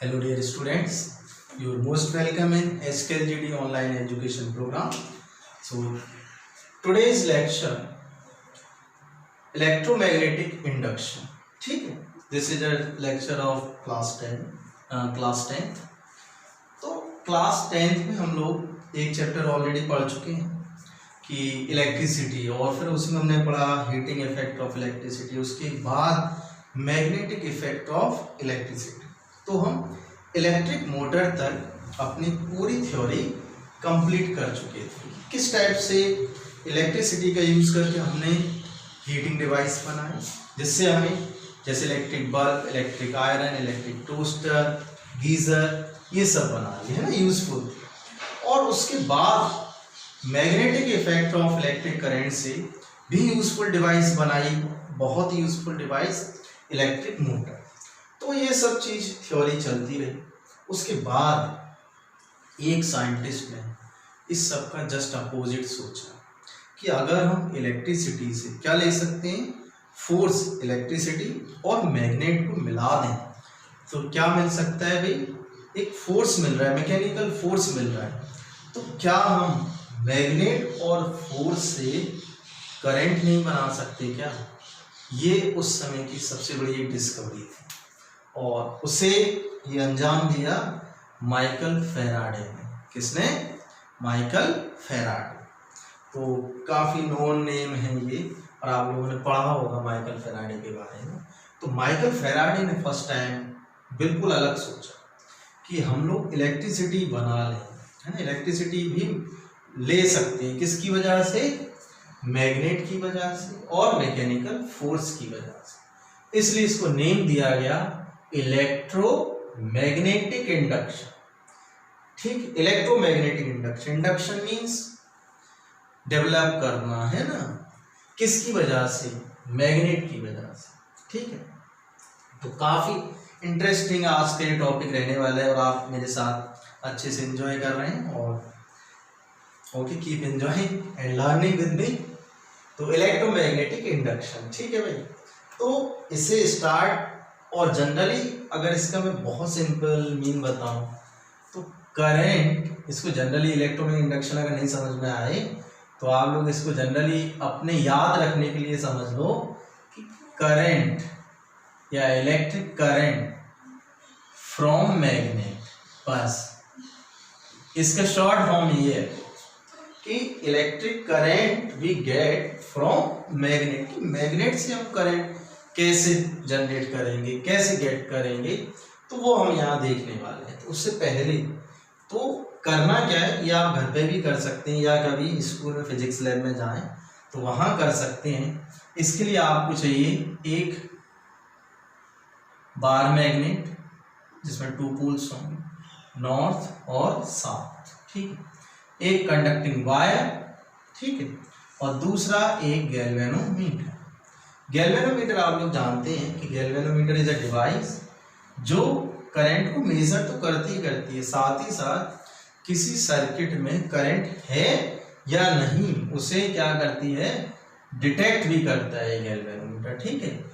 Hello dear students, you are most welcome in SKLGD online education program. So today's lecture electromagnetic induction. ठीक है, this is a lecture of class 10th. तो class 10th में हम लोग एक chapter already पढ़ चुके हैं कि इलेक्ट्रिसिटी, और फिर उसमें हमने पढ़ा हीटिंग इफेक्ट ऑफ इलेक्ट्रिसिटी, उसके बाद मैग्नेटिक इफेक्ट ऑफ इलेक्ट्रिसिटी। तो हम इलेक्ट्रिक मोटर तक अपनी पूरी थ्योरी कंप्लीट कर चुके थे। किस टाइप से इलेक्ट्रिसिटी का यूज़ करके हमने हीटिंग डिवाइस बनाए, जिससे हमें जैसे electric bulb, electric iron, electric toaster, geyser, ये सब बना लिए है ना, यूजफुल। और उसके बाद magnetic effect of electric current से भी यूजफुल डिवाइस बनाई, बहुत यूजफुल डिवाइस इलेक्ट्रिक मोटर। तो ये सब चीज़ थ्योरी चलती रही। उसके बाद एक साइंटिस्ट ने इस सब का जस्ट अपोजिट सोचा कि अगर हम इलेक्ट्रिसिटी से क्या ले सकते हैं, फोर्स, इलेक्ट्रिसिटी और मैग्नेट को मिला दें तो क्या मिल सकता है भाई, एक फोर्स मिल रहा है, मैकेनिकल फोर्स मिल रहा है। तो क्या हम मैग्नेट और फोर्स से करंट नहीं बना सकते क्या? ये उस समय की सबसे बड़ी एक डिस्कवरी थी, और उसे ये अंजाम दिया माइकल फैराडे ने। किसने? Michael Faraday. तो काफ़ी नोन नेम है ये, और आप लोगों ने पढ़ा होगा माइकल फैराडे के बारे में। तो माइकल फैराडे ने फर्स्ट टाइम बिल्कुल अलग सोचा कि हम लोग इलेक्ट्रिसिटी बना लें, है ना, इलेक्ट्रिसिटी भी ले सकते हैं। किसकी वजह से? मैग्नेट की वजह से और मैकेनिकल फोर्स की वजह से। इसलिए इसको नेम दिया गया इलेक्ट्रोमैग्नेटिक इंडक्शन। ठीक, electromagnetic induction. Induction means develop करना, है ना, किसकी वजह से? मैग्नेट की वजह से। ठीक है, तो काफी इंटरेस्टिंग आज का ये टॉपिक रहने वाला है, और आप मेरे साथ अच्छे से एंजॉय कर रहे हैं। और okay, keep enjoying and learning with me. तो इलेक्ट्रोमैग्नेटिक इंडक्शन, ठीक है भाई। तो इसे स्टार्ट, और जनरली अगर इसका मैं बहुत सिंपल मीन बताऊं तो करंट, इसको जनरली इलेक्ट्रोमैग्नेटिक इंडक्शन अगर नहीं समझ में आए तो आप लोग इसको जनरली अपने याद रखने के लिए समझ लो कि करंट या इलेक्ट्रिक करंट फ्रॉम मैग्नेट। बस इसका शॉर्ट फॉर्म ये है कि electric current we get from magnet. कि मैग्नेट से हम करंट कैसे जनरेट करेंगे, कैसे गेट करेंगे, तो वो हम यहाँ देखने वाले हैं। तो उससे पहले तो करना क्या है, ये आप घर पे भी कर सकते हैं, या कभी स्कूल में फिजिक्स लैब में जाएं तो वहाँ कर सकते हैं। इसके लिए आपको चाहिए एक बार मैग्नेट जिसमें 2 पोल्स होंगे, नॉर्थ और साउथ। ठीक है, एक कंडक्टिंग वायर, ठीक है, और दूसरा एक गैल्वेनोमीटर। गैल्वेनोमीटर आप लोग जानते हैं कि गैल्वेनोमीटर इज अ डिवाइस जो करंट को मेजर तो करती है, साथ ही साथ किसी सर्किट में करंट है या नहीं उसे क्या करती है, डिटेक्ट भी करता है गैल्वेनोमीटर। ठीक है,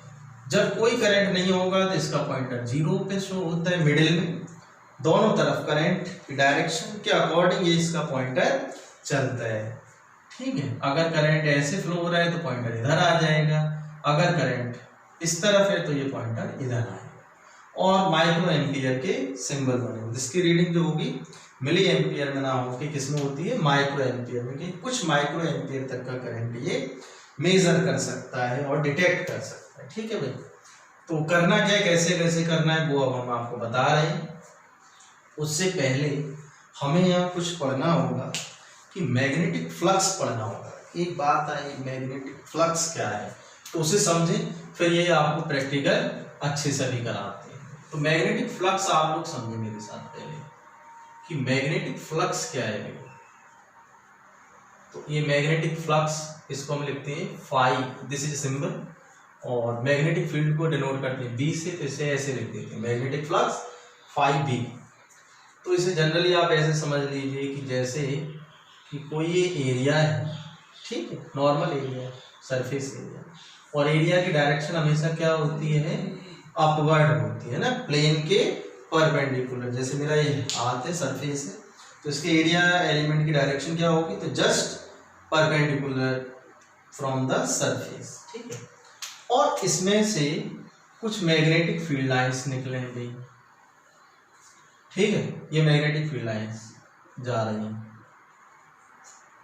जब कोई करंट नहीं होगा तो इसका पॉइंटर 0 पे शो होता है, मिडिल में। दोनों तरफ करंट की डायरेक्शन के अकॉर्डिंग ये इसका पॉइंटर चलता है। ठीक है, अगर करंट ऐसे फ्लो हो रहा है तो पॉइंटर इधर आ जाएगा, अगर करंट इस तरफ है तो ये पॉइंटर इधर आएगा। और माइक्रो एम्पियर के सिंबल बने, जिसकी रीडिंग जो होगी मिली एम्पियर में ना होगी, किसमें होती है? माइक्रो एम्पियर में। कि कुछ माइक्रो एम्पियर तक का करंट ये मेजर कर सकता है और डिटेक्ट कर सकता है। ठीक है भाई, तो करना क्या है, कैसे कैसे करना है, वो अब हम आपको बता रहे हैं। उससे पहले हमें यहाँ कुछ पढ़ना होगा कि मैग्नेटिक फ्लक्स पढ़ना होगा। एक बात आई, मैग्नेटिक फ्लक्स क्या है, तो उसे समझें, फिर ये आपको प्रैक्टिकल अच्छे से भी कराते हैं। तो मैग्नेटिक फ्लक्स आप लोग समझें मेरे साथ पहले कि मैग्नेटिक फ्लक्स क्या है। तो ये मैग्नेटिक फ्लक्स, इसको हम लिखते हैं फाई, दिस इज सिंबल, और मैग्नेटिक फील्ड को डिनोट करते हैं बी से, तो इसे ऐसे लिख देते हैं मैग्नेटिक फ्लक्स फाई बी। तो इसे जनरली आप ऐसे समझ लीजिए कि जैसे कि कोई ये एरिया है, ठीक है, नॉर्मल एरिया, सरफेस एरिया, और एरिया की डायरेक्शन हमेशा क्या होती है, अपवर्ड होती है ना, प्लेन के परपेंडिकुलर, जैसे मेरा ये हाथ है, सरफेस है, तो इसके एरिया एलिमेंट की डायरेक्शन क्या होगी, तो just perpendicular from the surface, ठीक है। और इसमें से कुछ मैग्नेटिक फील्ड लाइंस निकलेंगी, ठीक है, ये मैग्नेटिक फील्ड लाइंस जा रही हैं,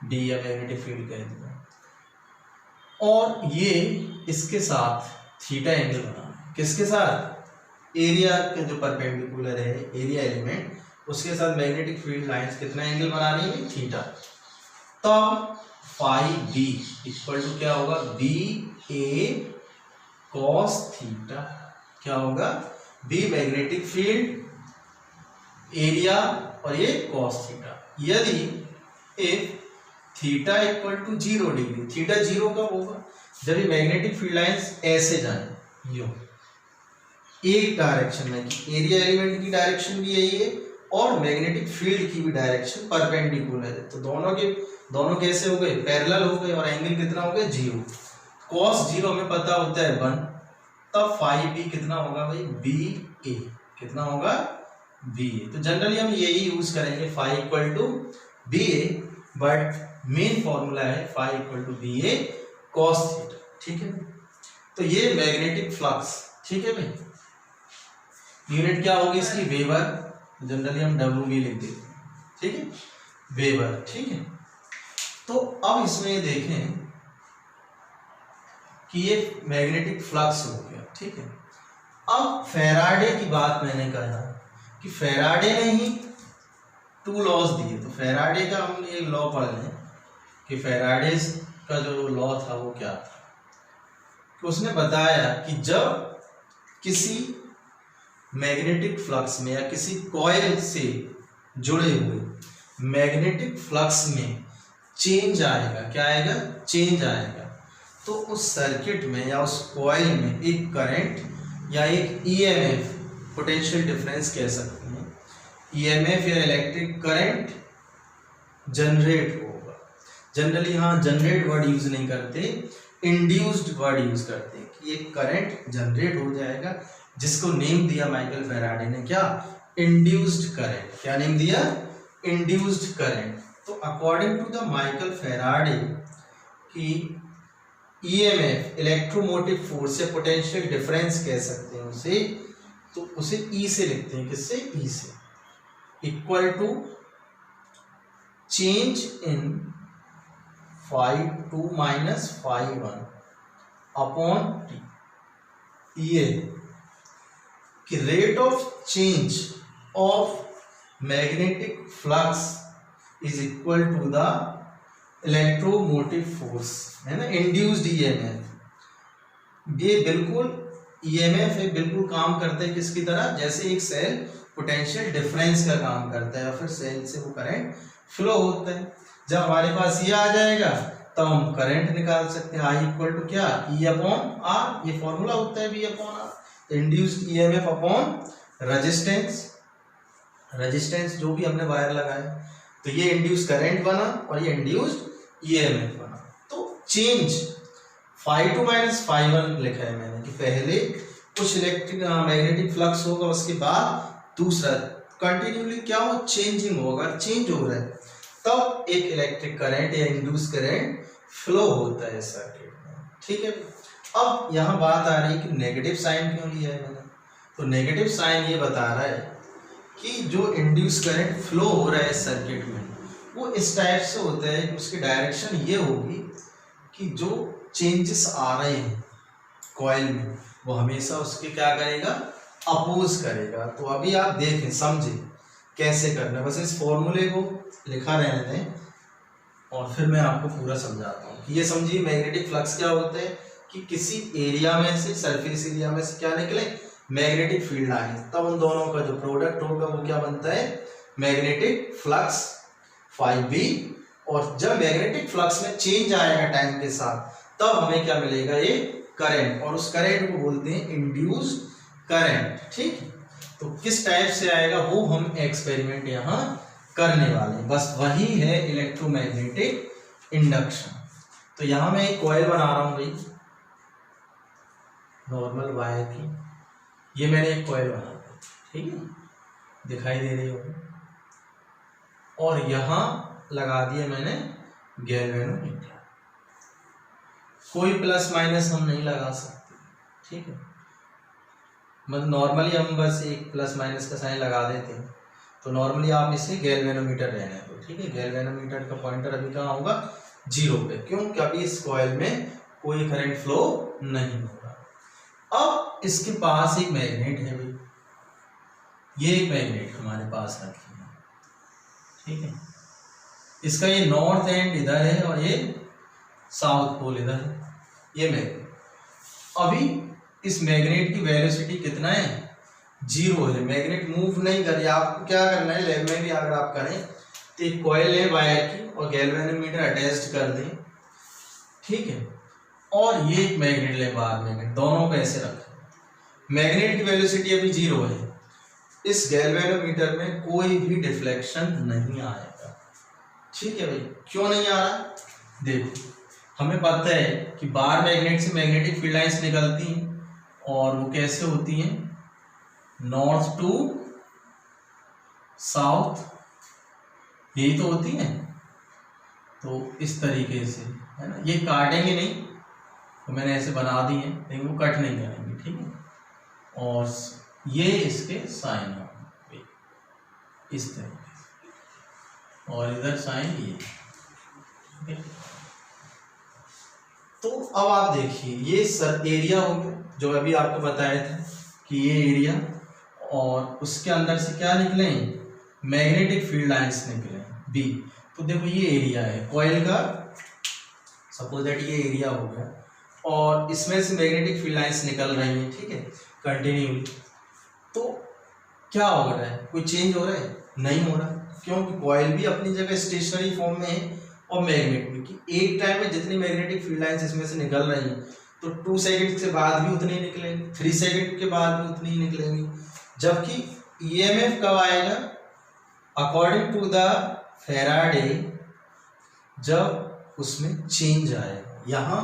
डी या मैग्नेटिक फील्ड कहते हैं, और ये इसके साथ थीटा एंगल बना है, किसके साथ, एरिया के जो परपेंडिकुलर है एरिया एलिमेंट, उसके साथ मैग्नेटिक फील्ड लाइंस कितना एंगल बना रही है, थीटा। तब फाई बी इक्वल टू क्या होगा, बी ए कॉस थीटा, क्या होगा, बी मैग्नेटिक फील्ड एरिया और ये कॉस थीटा। यदि if theta equal to 0 degree, theta 0 कब होगा, जब ये मैग्नेटिक फील्ड लाइंस ऐसे जाए यो एक डायरेक्शन में, कि एरिया एलिमेंट की डायरेक्शन भी यही है और मैग्नेटिक फील्ड की भी डायरेक्शन परपेंडिकुलर है, तो दोनों कैसे हो गए, पैरेलल हो गए, और एंगल कितना हो गया, 0। कॉस 0 में पता होता है 1, तब फाई बी कितना होगा भाई, बी ए, कितना होगा, बी ए। तो जनरली हम यही यूज करेंगे, phi equal to b a, but main formula है phi equal to b a cos theta, ठीक है। तो ये मैग्नेटिक फ्लक्स, ठीक है भाई, यूनिट क्या होगी इसकी, वेबर, जनरली हम डब्ल्यू भी लिख देते हैं, ठीक है, वेबर, ठीक है। तो अब इसमें देखें कि ये मैग्नेटिक फ्लक्स हो गया, ठीक है। अब फैराडे की बात मैंने कहा कि फैराडे ने ही 2 लॉज दिए, तो फैराडे का हम एक लॉ पढ़ लें कि फैराडे का जो लॉ था वो क्या था, कि उसने बताया कि जब किसी मैग्नेटिक फ्लक्स में या किसी कॉइल से जुड़े हुए मैग्नेटिक फ्लक्स में चेंज आएगा, क्या आएगा, चेंज आएगा, तो उस सर्किट में या उस कॉइल में एक करंट या एक ईएमएफ, पोटेंशियल डिफरेंस कह सकते हैं, ईएमएफ या इलेक्ट्रिक करंट जनरेट होगा। जनरली यहाँ जनरेट वर्ड यूज नहीं करते, इंड्यूस्ड वर्ड यूज करते हैं, कि एक करंट जनरेट हो जाएगा, जिसको नेम दिया माइकल फैराडे ने, क्या, इंड्यूस्ड करंट। क्या नेम दिया, इंड्यूस्ड करंट। तो according to the Michael Faraday की ईएमएफ, इलेक्ट्रोमोटिव फोर्स या पोटेंशियल डिफरेंस कह सकते हैं उसे, तो उसे ई से लिखते हैं, किससे, ई से, equal to change in phi 2 minus phi 1 upon t. ये कि rate of change of magnetic flux is equal to the electromotive force, है ना, इंड्यूस्ड ईएमएफ। ये बिल्कुल ईएमएफ है, बिल्कुल काम करता है किसकी तरह, जैसे एक सेल पोटेंशियल डिफरेंस का काम करता है, और फिर सेल से वो करंट फ्लो होता है। जब हमारे पास ये आ जाएगा तब हम करंट निकाल सकते हैं, आई इक्वल टू क्या, ई अपॉन आर, ये फॉर्मूला होता है, b upon r, induced EMF upon resistance, resistance जो भी हमने वायर लगाया, तो ये इंड्यूस करंट बना और ये इंड्यूस्ड ईएमएफ बना। तो चेंज फाई 2 माइनस फाई 1 लिखा है मैंने, कि पहले कुछ इलेक्ट्रिक मैग्नेटिक फ्लक्स होगा, उसके बाद दूसरा कंटिन्यूली क्या हो, चेंजिंग होगा, चेंज हो रहा है, तब एक इलेक्ट्रिक करंट या इंड्यूस करंट फ्लो होता है सर्किट में, ठीक है। अब यहाँ बात आ रही है कि नेगेटिव साइन क्यों लिया है मैंने, तो नेगेटिव साइन ये बता रहा है कि जो इंड्यूस करंट फ्लो हो रहा है सर्किट में वो इस टाइप से होता है कि उसकी डायरेक्शन ये होगी कि जो चेंजेस आ रहे हैं कॉइल में वो हमेशा उसके क्या करेगा, अपोज करेगा। तो अभी आप देखें, समझें कैसे करना है, बस इस फॉर्मूले को लिखा रहने दें और फिर मैं आपको पूरा समझाता हूँ कि ये समझिए मैग्नेटिक फ्लक्स क्या होता है कि किसी एरिया में से, सरफेस एरिया में से क्या निकले, मैग्नेटिक फील्ड लाइन, तब उन दोनों का जो प्रोडक्ट होगा वो क्या बनता है, मैग्नेटिक फ्लक्स फाई बी। और जब मैग्नेटिक फ्लक्स में चेंज आएगा टाइम के साथ तब हमें क्या मिलेगा, ये करंट, और उस करंट को बोलते हैं इंड्यूस्ड करंट, ठीक। तो किस टाइप से आएगा वो हम एक्सपेरिमेंट यहाँ करने वाले हैं, बस वही है इलेक्ट्रोमैग्नेटिक इंडक्शन। तो यहाँ मैं एक कॉइल बना रहा हूँ भाई, नॉर्मल वायर की, ये मैंने एक कॉइल बना दी, ठीक है। दिखाई दे रही होगी, और यहाँ लगा दिया मैंने गैल्वेनोमीटर। कोई प्लस माइनस हम नहीं लगा सकते, ठीक है, मतलब नॉर्मली हम बस एक प्लस माइनस का साइन लगा देते हैं, तो नॉर्मली आप इसे गैल्वेनोमीटर रहने दो, ठीक है। गैल्वेनोमीटर का पॉइंटर अभी कहाँ होगा, 0 पे, क्यों, क्योंकि इस कॉइल में कोई करंट फ्लो नहीं हो रहा। अब इसके पास एक मैग्नेट है भाई, ये एक मैग्नेट हमारे पास रखी है, ठीक है। इसका ये नॉर्थ एंड इधर है और ये साउथ पोल इधर है, ये मैग्नेट। अभी इस मैग्नेट की वेलोसिटी कितना है, 0 है। मैग्नेट मूव नहीं कर रहा। आपको क्या करना है, लैब में भी अगर आप करें तो एक कॉइल है वायर की और गैल्वेनोमीटर अटैच्ड कर दें, ठीक है, और ये एक मैग्नेट ले, बाहर मैग्नेट, दोनों को ऐसे रखें। मैग्नेट की वेलोसिटी अभी 0 है, इस गैल्वेनोमीटर में कोई भी डिफ्लेक्शन नहीं आएगा, ठीक है भाई। क्यों नहीं आ रहा, देखो हमें पता है कि बाहर मैग्नेट से मैग्नेटिक फील्ड लाइंस निकलती हैं और वो कैसे होती हैं, नॉर्थ टू साउथ, यही तो होती है। तो इस तरीके से है ना, ये काटेंगे नहीं, तो मैंने ऐसे बना दी है, लेकिन वो कट नहीं करेंगे, ठीक है। और ये इसके साइन होंगे इस तरीके से, और इधर साइन ये, ठीक है। तो अब आप देखिए, ये सर एरिया हो गया जो अभी आपको बताया था कि ये एरिया, और उसके अंदर से क्या निकले, मैग्नेटिक फील्ड लाइंस निकले बी। तो देखो ये एरिया है कॉइल का, सपोज दैट ये एरिया हो गया, और इसमें से मैग्नेटिक फील्ड लाइंस निकल रही हैं, ठीक है, कंटिन्यूली। तो क्या हो रहा है, कोई चेंज हो रहा है, नहीं हो रहा, क्योंकि कॉइल भी अपनी जगह स्टेशनरी फॉर्म में है और मैग्नेट भी, कि एक टाइम में जितनी मैग्नेटिक फील्ड लाइंस इसमें से निकल रही हैं, तो 2 सेकंड के बाद भी उतनी निकलेंगी, 3 सेकंड के बाद भी उतनी ही निकलेंगी। जबकि ईएमएफ कब आएगा, अकॉर्डिंग टू द फैराडे, जब उसमें चेंज आएगा। यहाँ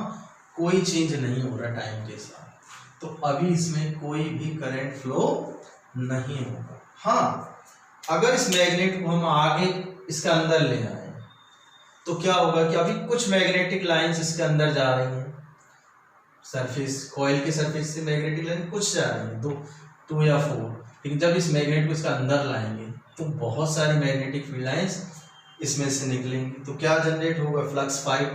कोई चेंज नहीं हो रहा टाइम के साथ, तो अभी इसमें कोई भी करंट फ्लो नहीं होगा। हाँ, अगर इस मैग्नेट को हम आगे इसके अंदर ले आए तो क्या होगा कि अभी कुछ मैग्नेटिक लाइंस इसके अंदर जा रही हैं, सरफेस, कॉइल के सरफेस से मैग्नेटिक लाइन कुछ जा रही है, 2 या 4, लेकिन जब इस मैग्नेट को इसके अंदर लाएंगे तो बहुत सारी मैग्नेटिक फील्ड लाइंस इसमें से निकलेंगी। तो क्या जनरेट होगा, फ्लक्स 5।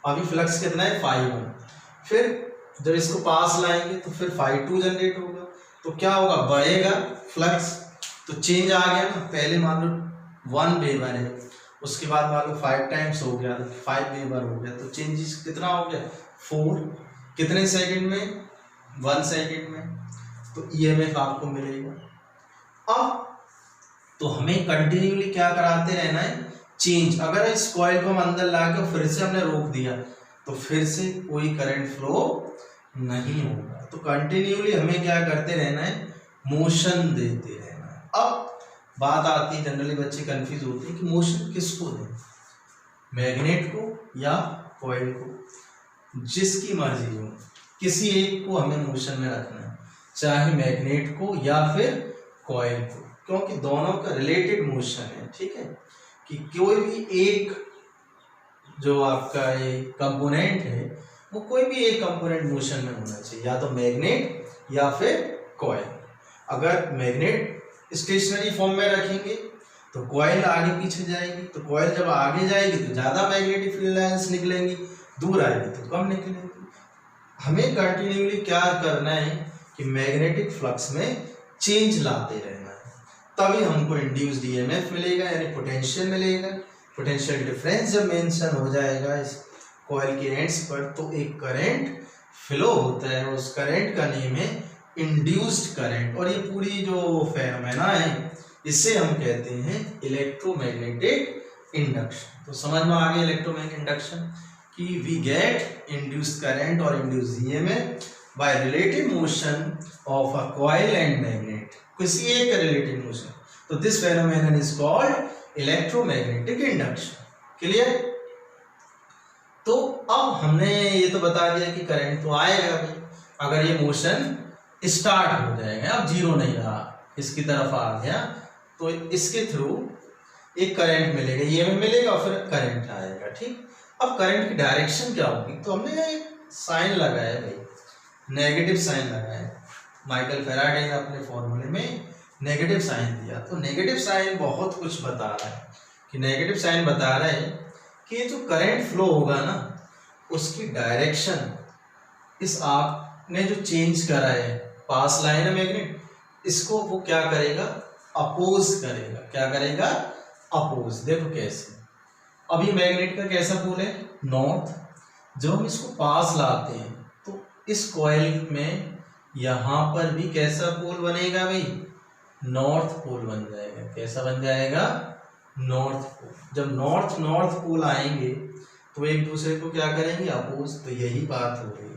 अभी फ्लक्स कितना है, 5 फिर जब इसको पास लाएंगे तो फिर 5 जनरेट होगा। तो क्या होगा, बढ़ेगा फ्लक्स, तो चेंज आ गया ना। पहले मान लो 1 वेबर है, उसके बाद मान लो 5 टाइम्स हो गया, 5 वेबर हो गया, तो चेंजेस कितना हो गया, 4। कितने सेकंड में, 1 सेकंड में। तो ईएमएफ आपको मिलेगा। अब तो हमें कंटिन्यूली क्या कराते रहना है, चेंज। अगर इस कॉइल को हम अंदर ला के फिर से हमने रोक दिया तो फिर से कोई करंट फ्लो नहीं होगा। तो कंटिन्यूली हमें क्या करते रहना है, मोशन देते रहना है। अब बात आती है, जनरली बच्चे कंफ्यूज होते हैं कि मोशन किसको दें, मैग्नेट को या कॉइल को। जिसकी मर्जी हो, किसी एक को हमें मोशन में रखना है, चाहे मैग्नेट को या फिर कॉइल को, क्योंकि दोनों का रिलेटेड मोशन है, ठीक है। कि कोई भी एक जो आपका एक कंपोनेंट है, वो कोई भी एक कंपोनेंट मोशन में होना चाहिए, या तो मैग्नेट या फिर कॉइल। अगर मैग्नेट स्टेशनरी फॉर्म में रखेंगे तो कॉइल आगे पीछे जाएगी, तो कॉइल जब आगे जाएगी तो ज़्यादा मैग्नेटिक फील्ड लाइंस निकलेंगी, दूर आएगी तो कम निकलेंगी। हमें कंटिन्यूली क्या करना है कि मैग्नेटिक फ्लक्स में चेंज लाते रहना है, तभी हमको इंड्यूस्ड ईएमएफ मिलेगा, यानी पोटेंशियल मिलेगा। पोटेंशियल डिफरेंस जब मेंशन हो जाएगा इस कॉइल के एंड्स पर, तो एक करंट फ्लो होता है, उस करंट का नेम है इंड्यूस्ड करंट। और ये पूरी जो फेनोमेना है, इसे हम कहते हैं इलेक्ट्रोमैग्नेटिक इंडक्शन। तो समझ में आ गया इलेक्ट्रोमैग्नेटिक इंडक्शन, कि वी गेट इंड्यूस्ड करंट और induced EMF by relative motion of a coil and magnet, किसी एक का रिलेटिव मोशन। तो this phenomenon is called electromagnetic induction. Clear? तो अब हमने ये तो बता दिया कि करंट तो आएगा भी, अगर ये मोशन स्टार्ट हो जाएगा, अब 0 नहीं रहा, इसकी तरफ आ गया, तो इसके थ्रू एक करंट मिलेगा, ईएमएफ मिलेगा और फिर करंट आएगा। ठीक, अब करंट की डायरेक्शन क्या होगी, तो हमने यहाँ एक साइन लगाया भाई, नेगेटिव साइन लगाया। माइकल फेराडे ने अपने फॉर्मूले में नेगेटिव साइन दिया। तो नेगेटिव साइन बहुत कुछ बता रहा है कि नेगेटिव साइन बता रहा है कि जो करंट फ्लो होगा ना उसकी डायरेक्शन इस आपने जो चेंज करा है, पास लाइन है मैग्नेट, इसको वो क्या करेगा, अपोज करेगा। क्या करेगा, अपोज। देखो कैसे, अभी मैग्नेट का कैसा पोल है, नॉर्थ। जब हम इसको पास लाते हैं तो इस कॉइल में यहां पर भी कैसा पोल बनेगा भाई, नॉर्थ पोल बन जाएगा। कैसा बन जाएगा, नॉर्थ पोल। जब नॉर्थ नॉर्थ पोल आएंगे तो एक दूसरे को क्या करेंगे, अपोज। तो यही बात हो रही है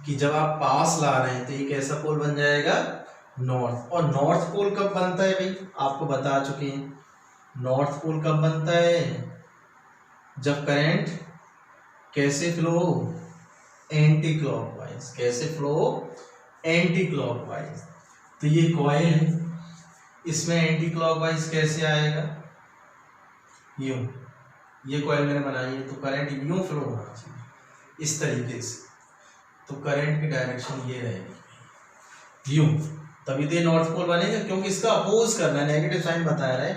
कि जब आप पास ला रहे हैं तो ये कैसा पोल बन जाएगा, नॉर्थ। और नॉर्थ पोल कब बनता है भाई, आपको बता चुके हैं। नॉर्थ पोल कब बनता है, जब करंट कैसे फ्लो, एंटी क्लॉकवाइज। कैसे फ्लो, एंटी क्लॉकवाइज। तो ये कॉइल है, इसमें एंटी क्लॉकवाइज कैसे आएगा, यूं। ये कॉइल मैंने बनाई है तो करंट यूं फ्लो होना चाहिए इस तरीके से। तो करंट की डायरेक्शन ये रहेगी यूं, तभी तो नॉर्थ पोल बनेगा, क्योंकि इसका अपोज करना है। नेगेटिव साइन बता रहा है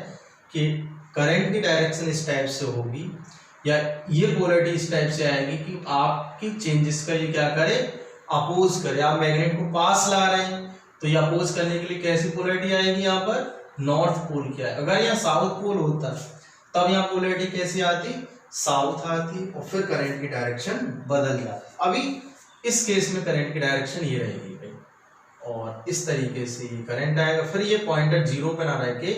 कि करंट की डायरेक्शन इस टाइप से होगी या ये पोलरिटी इस टाइप से आएगी कि आपकी चेंजेस का ये क्या करे, अपोज करे। आप मैग्नेट को पास ला रहे हैं तो ये अपोज करने के लिए कैसी पोलरिटी आएगी, यहाँ पर नॉर्थ पोल की आए। अगर यहाँ साउथ पोल होता तब यहाँ पोलरिटी कैसी आती, साउथ आती, और फिर करंट की डायरेक्शन बदल जाती। अभी इस केस में करंट की डायरेक्शन ये रहेगी और इस तरीके से करंट आएगा। फिर ये पॉइंटर जीरो पे ना रह के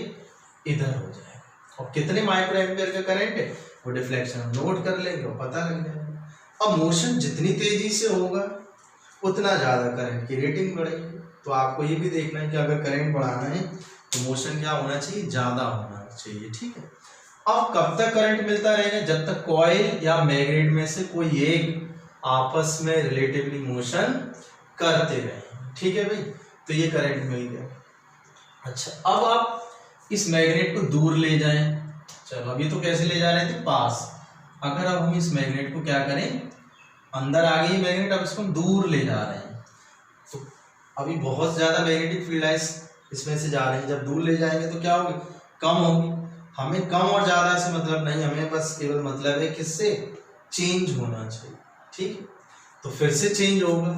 इधर हो जाएगा। और कितने माइक्रो एम्पियर का करंट है वो डिफ्लेक्शन हम नोट कर लेंगे और पता लग जाएगा। अब मोशन जितनी तेजी से होगा उतना ज़्यादा करंट की रेटिंग बढ़ेगी। तो आपको ये भी देखना है कि अगर करंट बढ़ाना है तो मोशन क्या होना चाहिए, ज़्यादा होना चाहिए। ठीक है, अब कब तक करंट मिलता रहेगा, जब तक कॉइल या मैग्नेट में से कोई एक आपस में रिलेटिवली मोशन करते रहे। ठीक है भाई, तो ये करंट मिल गया। अच्छा, अब आप इस मैग्नेट को दूर ले जाएं। चलो, अभी तो कैसे ले जा रहे थे, पास। अगर अब हम इस मैग्नेट को क्या करें, अंदर आ गई मैग्नेट, अब इसको हम दूर ले जा रहे हैं तो अभी बहुत ज्यादा मैग्नेटिक फील्ड लाइंस इसमें से जा रही है। जब दूर ले जाएंगे तो क्या होगी, कम होगी। हमें कम और ज्यादा से मतलब नहीं, हमें बस केवल मतलब है किससे, चेंज होना चाहिए। ठीक, तो फिर से चेंज होगा,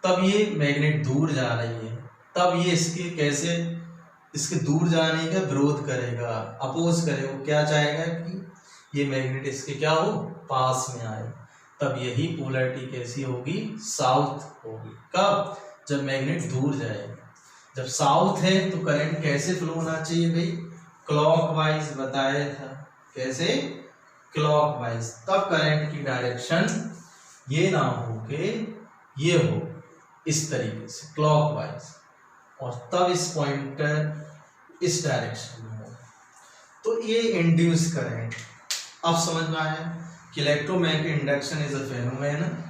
तब ये मैग्नेट दूर जा रही है, तब ये इसके कैसे, इसके दूर जाने का विरोध करेगा, अपोज करेगा। वो क्या चाहेगा कि ये मैग्नेट इसके क्या हो, पास में आए। तब यही पोलरिटी कैसी होगी, साउथ होगी। कब, जब मैग्नेट दूर जाएगा। जब साउथ है तो करंट कैसे फ्लो होना चाहिए भाई, क्लॉकवाइज बताया था। कैसे, क्लॉकवाइज। तब करंट की डायरेक्शन ये ना हो के ये हो, इस तरीके से क्लॉकवाइज, और तब इस पॉइंटर इस डायरेक्शन में हो। तो ये इंड्यूस करंट। अब समझ में आया कि electromagnetic induction is a phenomenon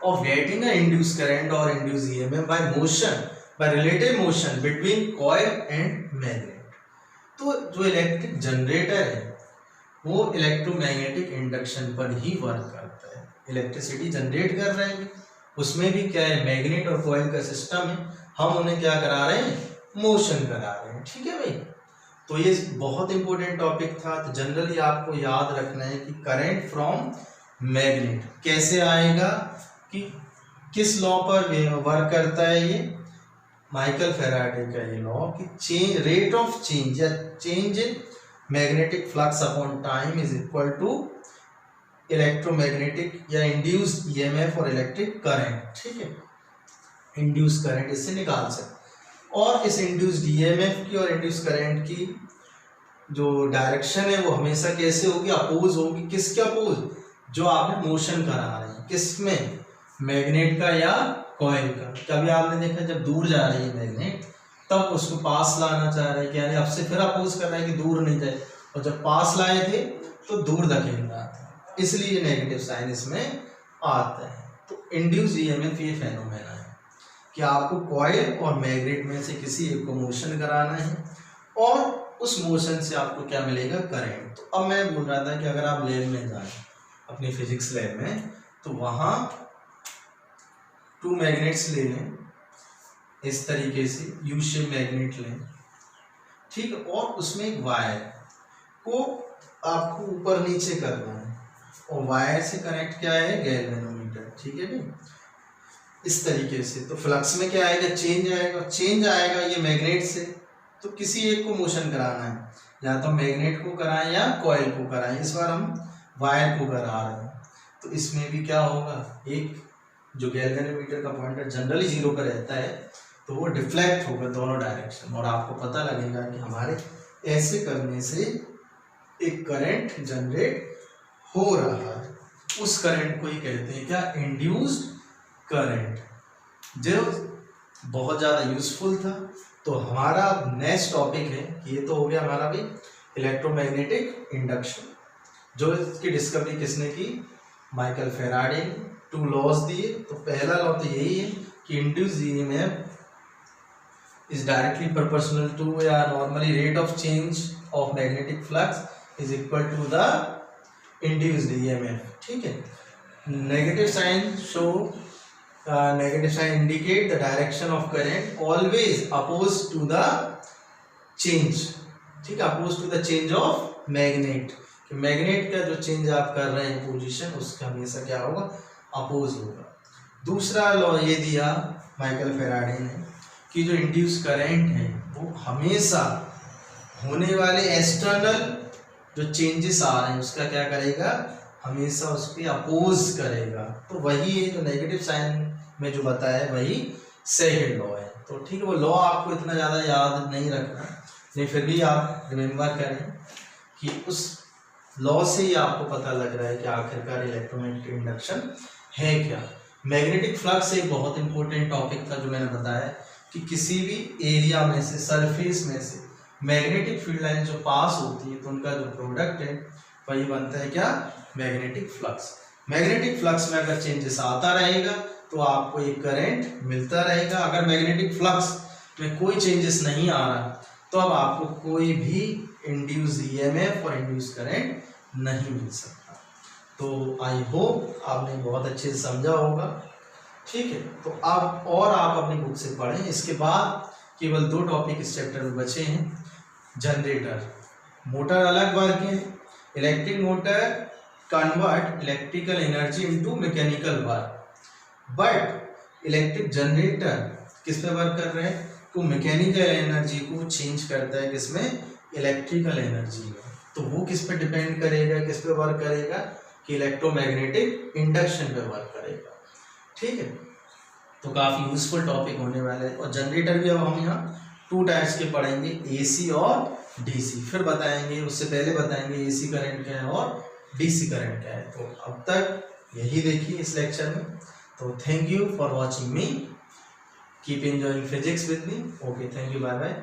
of getting an induced current or induced EMF by motion, by relative motion between coil and magnet। तो जो इलेक्ट्रिक जनरेटर है वो इलेक्ट्रोमैग्नेटिक इंडक्शन पर ही वर्क करता है। इलेक्ट्रिसिटी जनरेट कर रहे हैं, उसमें भी क्या है, मैग्नेट और कॉइल का सिस्टम है, हम उन्हें क्या करा रहे हैं, मोशन करा रहे हैं। ठीक है भाई, तो ये बहुत इंपॉर्टेंट टॉपिक था। तो जनरली आपको याद रखना है कि करंट फ्रॉम मैग्नेट कैसे आएगा, कि किस लॉ पर वर्क करता है, ये माइकल फेराडे का ये लॉ कि चेंज, रेट ऑफ चेंज या change in magnetic flux upon time is equal to electromagnetic या इंड्यूस्ड ईएमएफ और इलेक्ट्रिक करंट। ठीक है, इंड्यूस्ड करंट इससे निकाल सकते। और इस इंड्यूस्ड ईएमएफ की और इंड्यूस्ड करंट की जो डायरेक्शन है वो हमेशा कैसे होगी, अपोज होगी। किसके अपोज, जो आपने मोशन करा रहे हैं, किसमें, मैग्नेट का या कॉइल का। कभी आपने देखा जब दूर जा रही है मैग्नेट तब उसको पास लाना चाह रहे हैं, यानी अब से फिर अपोज कर रहा है कि दूर नहीं जाए, और जब पास लाए थे तो दूर धकेल रहा था, इसलिए नेगेटिव साइन इसमें आता है। तो इंड्यूस ईएमएफ ये फेनोमेना है कि आपको कॉइल और मैग्नेट में से किसी एक को मोशन कराना है, और उस मोशन से आपको क्या मिलेगा, करंट। तो अब मैं बोल रहा था कि अगर आप लैब में जाएं, अपनी फिजिक्स लैब में, तो वहां 2 मैग्नेट्स ले लें, इस तरीके से यू शेप मैग्नेट लें, ठीक है, और उसमें एक वायर को आपको ऊपर नीचे करना है, और वायर से कनेक्ट क्या है, गैल्वेनोमीटर, ठीक है भाई, इस तरीके से। तो फ्लक्स में क्या आएगा, चेंज आएगा, चेंज आएगा ये मैग्नेट से। तो किसी एक को मोशन कराना है, या तो मैग्नेट को कराएं या कॉइल को कराएं, इस बार हम वायर को करा रहे हैं। तो इसमें भी क्या होगा, एक जो गैल्वेनोमीटर का पॉइंटर जनरली 0 पर रहता है, तो वो डिफ्लेक्ट होगा दोनों डायरेक्शन, और आपको पता लगेगा कि हमारे ऐसे करने से एक करंट जनरेट हो रहा है। उस करंट को ही कहते हैं क्या, इंड्यूस्ड करंट, जो बहुत ज़्यादा यूजफुल था। तो हमारा नेक्स्ट टॉपिक है, ये तो हो गया हमारा भी इलेक्ट्रोमैग्नेटिक इंडक्शन, जो इसकी डिस्कवरी किसने की, माइकल फैराडे ने। 2 लॉज दिए, तो पहला लॉ तो यही है कि induced EMF is directly proportional to या normally rate of change of magnetic flux is equal to the induced EMF, ठीक है। Negative sign show negative sign indicate the direction of current always opposed to the change, ठीक है, opposed to the change of magnet, कि magnet का जो change आप कर रहे हैं पोजीशन, उसका हमेशा क्या होगा, अपोज होगा। दूसरा लॉ ये दिया माइकल फैराडे ने कि जो इंड्यूस करंट है वो हमेशा होने वाले एक्सटर्नल जो चेंजेस आ रहे हैं उसका क्या करेगा, हमेशा उस पर अपोज करेगा। तो वही है जो नेगेटिव साइन में जो बताया है, वही सेकंड लॉ है। तो ठीक है, वो लॉ आपको इतना ज़्यादा याद नहीं रखना, नहीं फिर भी आप रिमेम्बर करें कि उस लॉ से ही आपको पता लग रहा है कि आखिरकार इलेक्ट्रोमैग्नेटिक इंडक्शन है क्या। मैग्नेटिक फ्लक्स एक बहुत इंपॉर्टेंट टॉपिक था जो मैंने बताया कि किसी भी एरिया में से, सरफेस में से मैग्नेटिक फील्ड लाइन जो पास होती है, तो उनका जो प्रोडक्ट है वही बनता है क्या, मैग्नेटिक फ्लक्स। मैग्नेटिक फ्लक्स में अगर चेंजेस आता रहेगा तो आपको एक करंट मिलता रहेगा। अगर मैग्नेटिक फ्लक्स में कोई चेंजेस नहीं आ रहा तो अब आपको कोई भी इंड्यूस ईएमएफ और इंड्यूस करंट नहीं मिल सकता। तो आई होप आपने बहुत अच्छे से समझा होगा, ठीक है। तो आप अपनी बुक से पढ़ें। इसके बाद केवल 2 टॉपिक इस चैप्टर में बचे हैं। जनरेटर, मोटर अलग वर्क है, electric motor convert electrical energy into mechanical work, but electric generator किस पे वर्क कर रहे हैं, तो मैकेनिकल एनर्जी को चेंज करता है किसमें, इलेक्ट्रिकल एनर्जी में। तो वो किस पे डिपेंड करेगा, किस पे वर्क करेगा, कि इलेक्ट्रोमैग्नेटिक इंडक्शन पे वर्क करेगा, ठीक है। तो काफ़ी यूजफुल टॉपिक होने वाला है। और जनरेटर भी अब हम यहाँ 2 टाइप्स के पढ़ेंगे, एसी और डीसी। फिर बताएंगे, उससे पहले बताएंगे एसी करंट क्या है और डीसी करंट क्या है। तो अब तक यही देखिए इस लेक्चर में। तो thank you for watching me, keep enjoying physics with me. Okay, thank you, bye bye.